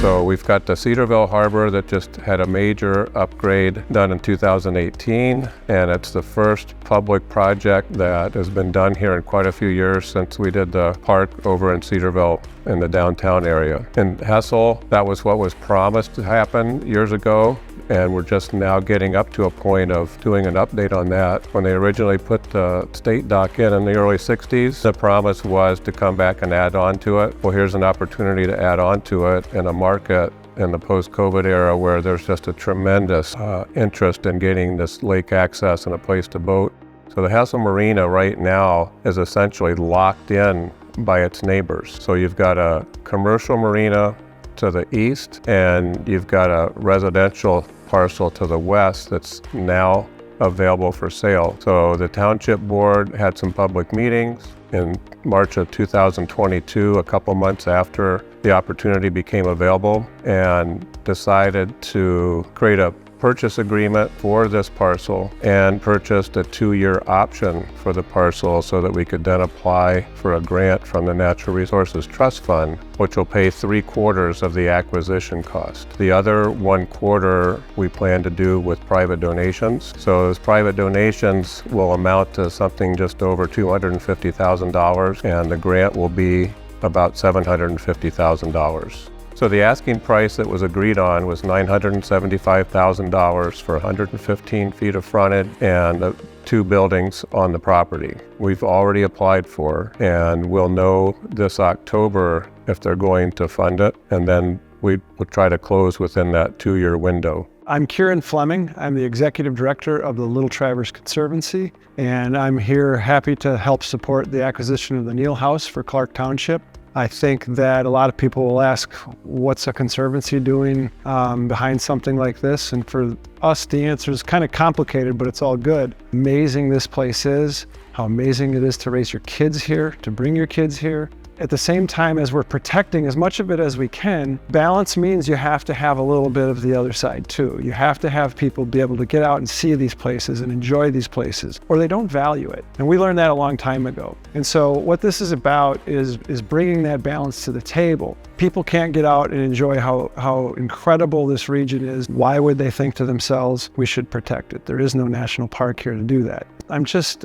So we've got the Cedarville Harbor that just had a major upgrade done in 2018, and it's the first public project that has been done here in quite a few years since we did the park over in Cedarville in the downtown area. In Hessel, that was what was promised to happen years ago, and we're just now getting up to a point of doing an update on that. When they originally put the state dock in the early 60s, the promise was to come back and add on to it. Well, here's an opportunity to add on to it in a market in the post-COVID era where there's just a tremendous interest in getting this lake access and a place to boat. So the Hessel Marina right now is essentially locked in by its neighbors. So you've got a commercial marina to the east, and you've got a residential parcel to the west that's now available for sale. So the Township Board had some public meetings in March of 2022, a couple months after the opportunity became available, and decided to create a purchase agreement for this parcel and purchased a 2-year option for the parcel so that we could then apply for a grant from the Natural Resources Trust Fund, which will pay 3/4 of the acquisition cost. The other 1/4 we plan to do with private donations. So those private donations will amount to something just over $250,000, and the grant will be about $750,000. So the asking price that was agreed on was $975,000 for 115 feet of frontage and 2 buildings on the property. We've already applied for, and we'll know this October if they're going to fund it, and then we will try to close within that 2-year window. I'm Kieran Fleming. I'm the Executive Director of the Little Traverse Conservancy, and I'm here happy to help support the acquisition of the Neal House for Clark Township. I think that a lot of people will ask, what's a conservancy doing behind something like this? And for us, the answer is kind of complicated, but it's all good. Amazing this place is, how amazing it is to raise your kids here, to bring your kids here. At the same time as we're protecting as much of it as we can, balance means you have to have a little bit of the other side too. You have to have people be able to get out and see these places and enjoy these places, or they don't value it. And we learned that a long time ago. And so what this is about is bringing that balance to the table. People can't get out and enjoy how incredible this region is. Why would they think to themselves, we should protect it? There is no national park here to do that. I'm just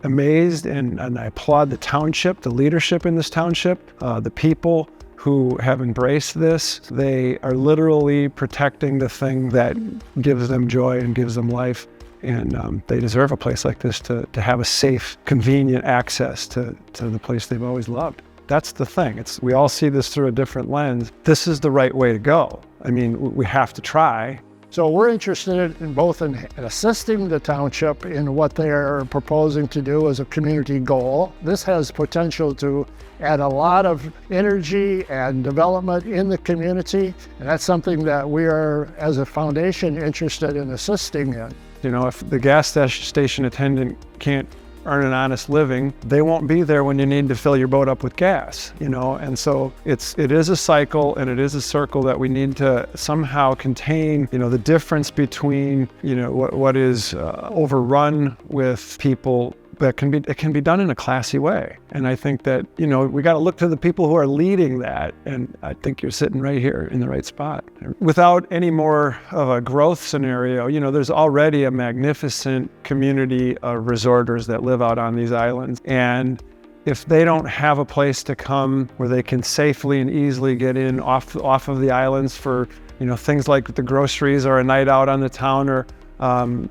amazed, and I applaud the township, the leadership in this township, the people who have embraced this. They are literally protecting the thing that gives them joy and gives them life. And they deserve a place like this to have a safe, convenient access to the place they've always loved. That's the thing. We all see this through a different lens. This is the right way to go. I mean, we have to try. So we're interested in both in assisting the township in what they are proposing to do as a community goal. This has potential to add a lot of energy and development in the community, and that's something that we are, as a foundation, interested in assisting in. You know, if the gas station attendant can't earn an honest living, they won't be there when you need to fill your boat up with gas, you know? And so it is a cycle, and it is a circle that we need to somehow contain, you know, the difference between, you know, what is overrun with people. It can be done in a classy way. And I think that, you know, we got to look to the people who are leading that. And I think you're sitting right here in the right spot. Without any more of a growth scenario, you know, there's already a magnificent community of resorters that live out on these islands. And if they don't have a place to come where they can safely and easily get in off of the islands for, you know, things like the groceries or a night out on the town, or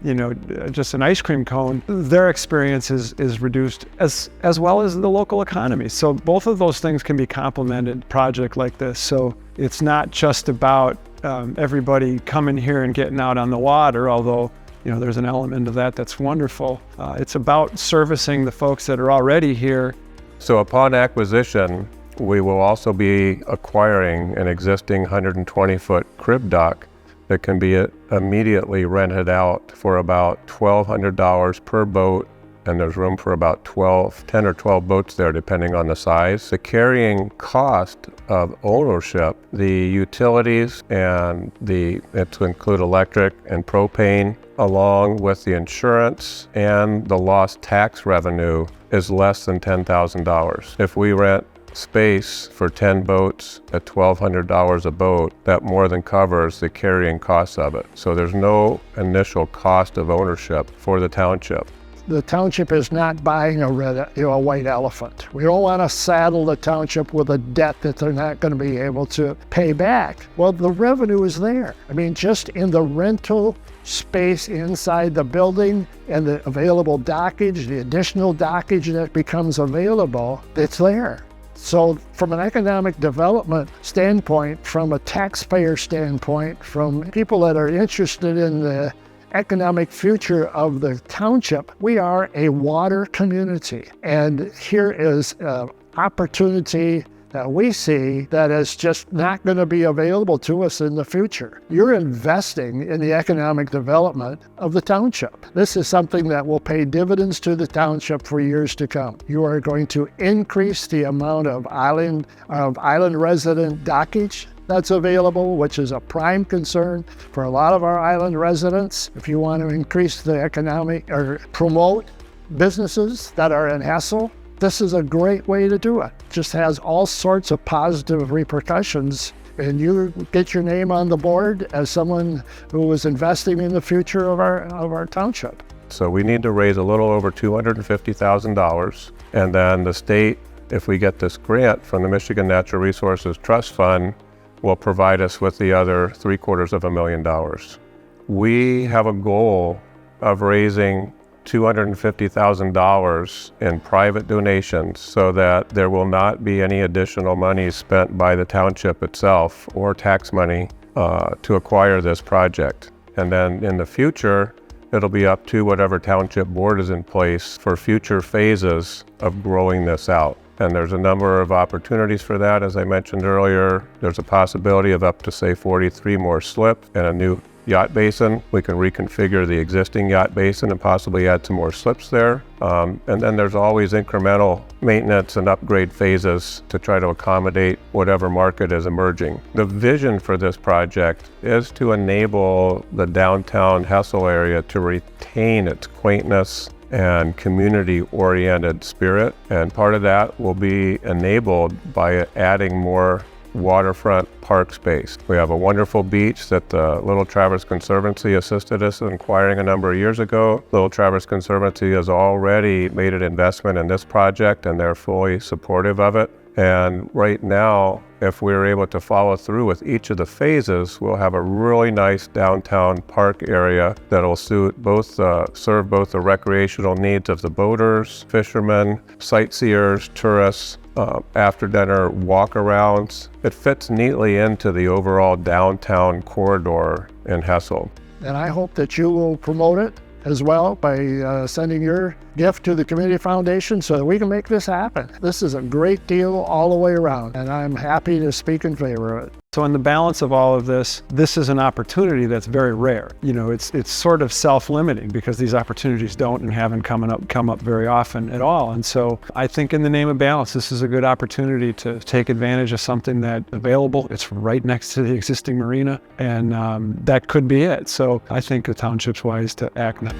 you know, just an ice cream cone, their experience is reduced as well as the local economy. So both of those things can be complemented, project like this. So it's not just about everybody coming here and getting out on the water, although, you know, there's an element of that that's wonderful. It's about servicing the folks that are already here. So upon acquisition, we will also be acquiring an existing 120-foot crib dock that can be immediately rented out for about $1,200 per boat, and there's room for about 10 or 12 boats there, depending on the size. The carrying cost of ownership, the utilities, and it to include electric and propane, along with the insurance and the lost tax revenue, is less than $10,000. If we rent space for 10 boats at $1,200 a boat, that more than covers the carrying costs of it. So there's no initial cost of ownership for the township. The township is not buying a white elephant. We don't want to saddle the township with a debt that they're not going to be able to pay back. Well, the revenue is there. I mean, just in the rental space inside the building and the available dockage, the additional dockage that becomes available, it's there. So from an economic development standpoint, from a taxpayer standpoint, from people that are interested in the economic future of the township, we are a water community. And here is an opportunity that we see that is just not going to be available to us in the future. You're investing in the economic development of the township. This is something that will pay dividends to the township for years to come. You are going to increase the amount of island resident dockage that's available, which is a prime concern for a lot of our island residents. If you want to increase the economic or promote businesses that are in Hessel, this is a great way to do it. Just has all sorts of positive repercussions, and you get your name on the board as someone who is investing in the future of our township. So we need to raise a little over $250,000, and then the state, if we get this grant from the Michigan Natural Resources Trust Fund, will provide us with the other $750,000. We have a goal of raising $250,000 in private donations so that there will not be any additional money spent by the township itself or tax money to acquire this project. And then in the future, it'll be up to whatever township board is in place for future phases of growing this out. And there's a number of opportunities for that. As I mentioned earlier, there's a possibility of up to, say, 43 more slips and a new yacht basin. We can reconfigure the existing yacht basin and possibly add some more slips there. And then there's always incremental maintenance and upgrade phases to try to accommodate whatever market is emerging. The vision for this project is to enable the downtown Hessel area to retain its quaintness and community-oriented spirit, and part of that will be enabled by adding more waterfront park space. We have a wonderful beach that the Little Traverse Conservancy assisted us in acquiring a number of years ago. Little Traverse Conservancy has already made an investment in this project, and they're fully supportive of it. And right now, if we're able to follow through with each of the phases, we'll have a really nice downtown park area that'll serve both the recreational needs of the boaters, fishermen, sightseers, tourists, after dinner walk-arounds. It fits neatly into the overall downtown corridor in Hessel. And I hope that you will promote it as well by sending your gift to the Community Foundation so that we can make this happen. This is a great deal all the way around, and I'm happy to speak in favor of it. So in the balance of all of this is an opportunity that's very rare. You know, it's sort of self-limiting because these opportunities don't and haven't come up very often at all. And so I think in the name of balance, this is a good opportunity to take advantage of something that's available. It's right next to the existing marina, and that could be it. So I think the township's wise to act now.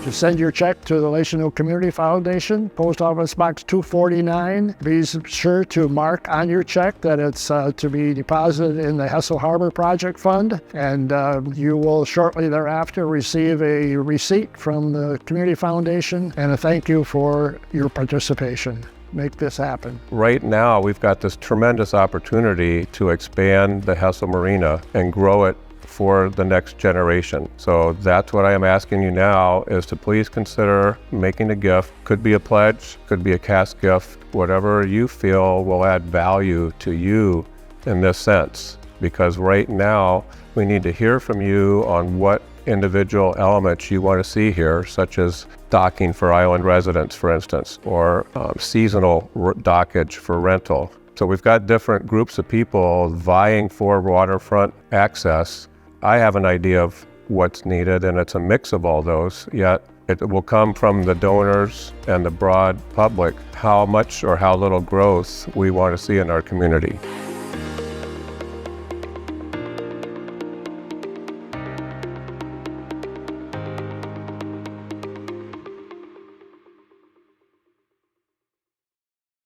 Just send your check to the Lacey Hill Community Foundation, Post Office Box 249. Be sure to mark on your check that it's to be deposited in the Hessel Harbor Project Fund, and you will shortly thereafter receive a receipt from the Community Foundation and a thank you for your participation. Make this happen. Right now, we've got this tremendous opportunity to expand the Hessel Marina and grow it for the next generation. So that's what I am asking you now, is to please consider making a gift. Could be a pledge, could be a cash gift, whatever you feel will add value to you in this sense. Because right now, we need to hear from you on what individual elements you want to see here, such as docking for island residents, for instance, or seasonal dockage for rental. So we've got different groups of people vying for waterfront access. I have an idea of what's needed, and it's a mix of all those, yet it will come from the donors and the broad public how much or how little growth we want to see in our community.